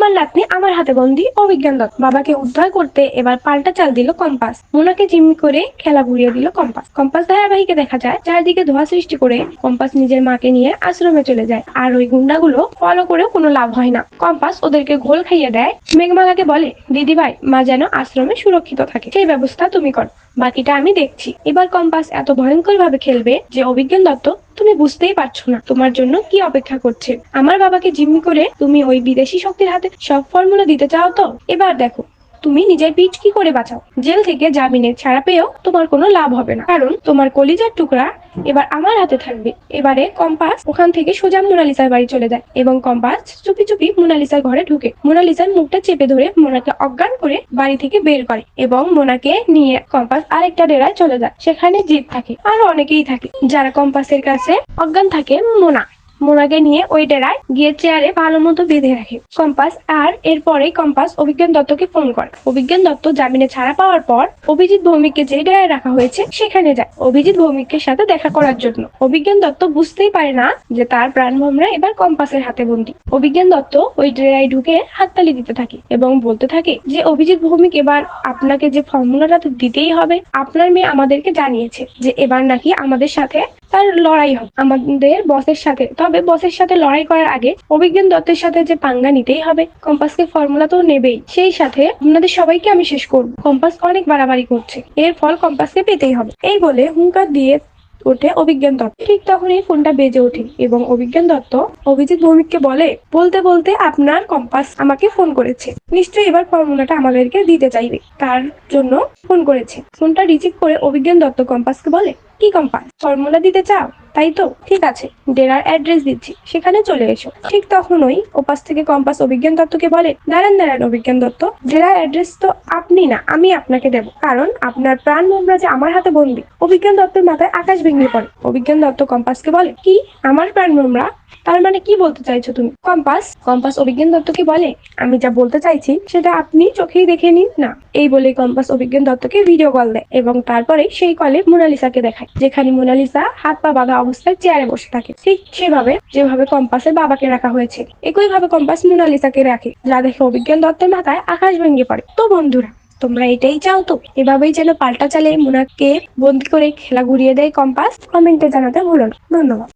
আমার নাতনি আমার হাতে বন্দি অভিজ্ঞান দত্ত। বাবাকে উদ্ধার করতে এবার পাল্টা চাল দিল কম্পাস। মোনাকে জিম্মি করে খেলা ঘুরিয়ে দিল কম্পাস। কম্পাস ধারাবাহিকে দেখা যায় চারদিকে ধোঁয়া সৃষ্টি করে কম্পাস নিজের মাকে নিয়ে আশ্রমে চলে যায়। আর ওই গুন্ডাগুলো ফলো করেও কোনো লাভ হয় না। কম্পাস ওদেরকে ঘোল খাইয়ে দেয়। মেঘমালাকে বলে, দিদি ভাই, মা যেন আশ্রমে সুরক্ষিত থাকে সেই ব্যবস্থা তুমি করো, বাকিটা আমি দেখছি। এবার কম্পাস এত ভয়ঙ্কর ভাবে খেলবে যে অভিজ্ঞান দত্ত তুমি বুঝতেই পারছো না তোমার জন্য কি অপেক্ষা করছে। আমার বাবাকে জিম্মি করে তুমি ওই বিদেশি শক্তির হাতে সব ফর্মুলা দিতে চাও তো? এবার দেখো তুমি নিজের পিঠ কি করে বাঁচাও। জেল থেকে জামিনের ছাড়া পেয়েও তোমার কোনো লাভ হবে না, কারণ তোমার কলিজার টুকরা এবার আমার হাতে থাকবে। এবারে কম্পাস ওখান থেকে সোজা মোনালিসার বাড়ি চলে যায় এবং কম্পাস চুপি চুপি মোনালিসার ঘরে ঢুকে মোনালিসার মুখটা চেপে ধরে মোনাকে অজ্ঞান করে বাড়ি থেকে বের করে এবং মোনাকে নিয়ে কম্পাস আরেকটা ডেরায় চলে যায়। সেখানে জিৎ থাকে, আরো অনেকেই থাকে যারা কম্পাসের কাছে অজ্ঞান থাকে। মোনাকে নিয়ে ওই ডেরায় গিয়ে চেয়ারে ভালো মতো বেঁধে রাখে কম্পাস। আর এরপরে কম্পাস অভিজ্ঞান দত্তকে ফোন করে। অভিজ্ঞান দত্ত জামিনে ছাড়া পাওয়ার পর অভিজিৎ ভৌমিককে যে ডেরায় রাখা হয়েছে সেখানে যায় অভিজিৎ ভৌমিকের সাথে দেখা করার জন্য। অভিজ্ঞান দত্ত বুঝতেই পারে না যে তার প্রাণভোমরা এবার কম্পাসের হাতে বন্দী। অভিজ্ঞান দত্ত ওই ডেরায় ঢুকে হাততালি দিতে থাকে এবং বলতে থাকে যে অভিজিৎ ভৌমিক, এবার আপনাকে যে ফর্মুলাটা দিতেই হবে। আপনার মেয়ে আমাদেরকে জানিয়েছে যে এবার নাকি আমাদের সাথে তার লড়াই হবে, আমাদের বসের সাথে। তবে বসের সাথে লড়াই করার আগে অভিজ্ঞান দত্তের সাথে যে পাঙ্গা নিতেই হবে। কম্পাসকে ফর্মুলা তো নেবেই, সেই সাথে আপনাদের সবাইকে আমি শেষ করব। কম্পাস অনেক বাড়াবাড়ি করছে, এর ফল কম্পাসকে পেতেই হবে। এই বলে হুঙ্কার দিয়ে ওঠে অভিজ্ঞান দত্ত। ঠিক তখনই ফোনটা বেজে ওঠে এবং অভিজ্ঞান দত্ত অভিজিৎ ভৌমিককে বলে, বলতে বলতে আপনার কম্পাস আমাকে ফোন করেছে, নিশ্চয়ই এবার ফর্মুলাটা আমাদেরকে দিতে চাইবে, তার জন্য ফোন করেছে। ফোনটা রিসিভ করে অভিজ্ঞান দত্ত কম্পাসকে বলে, কি কম্পাস, ফর্মুলা দিতে চাও তাই তো? ঠিক আছে, ডেরার অ্যাড্রেস দিচ্ছি, সেখানে চলে এসো। ঠিক তখনই ওপাশ থেকে কম্পাস অভিজ্ঞান দত্তকে বলে, দাঁড়ান অভিজ্ঞান দত্ত, ডেরার অ্যাড্রেস তো আপনি না, আমি আপনাকে দেব, কারণ আপনার প্রাণ ভোমরা যে আমার হাতে বন্দি। অভিজ্ঞান দত্তের মাথায় আকাশ ভেঙে পড়ে। অভিজ্ঞান দত্ত কম্পাসকে বলে, কি আমার প্রাণ ভোমরা? তার মানে কি বলতে চাইছো তুমি? কম্পাস অভিজ্ঞান দত্তকে বলে, আমি যা বলতে চাইছি সেটা আপনি চোখেই দেখে নিন না। এই বলে কম্পাস অভিজ্ঞান দত্তকে ভিডিও কল দেয় এবং তারপরে সেই কলে মোনালিসাকে দেখায়, যেখানে মোনালিসা হাত পা বাঁধা অবস্থায় চেয়ারে বসে থাকে, ঠিক সেভাবে যেভাবে কম্পাসের বাবাকে রাখা হয়েছে। একইভাবে কম্পাস মোনালিসাকে রাখে, যা দেখে অভিজ্ঞান দত্তের মাথায় আকাশ ভেঙে পড়ে। তো বন্ধুরা, তোমরা এটাই চাও তো এভাবেই যেন পাল্টা চালে মোনাকে বন্দি করে খেলা ঘুরিয়ে দেয় কম্পাস? কমেন্টে জানাতে ভুলো না। ধন্যবাদ।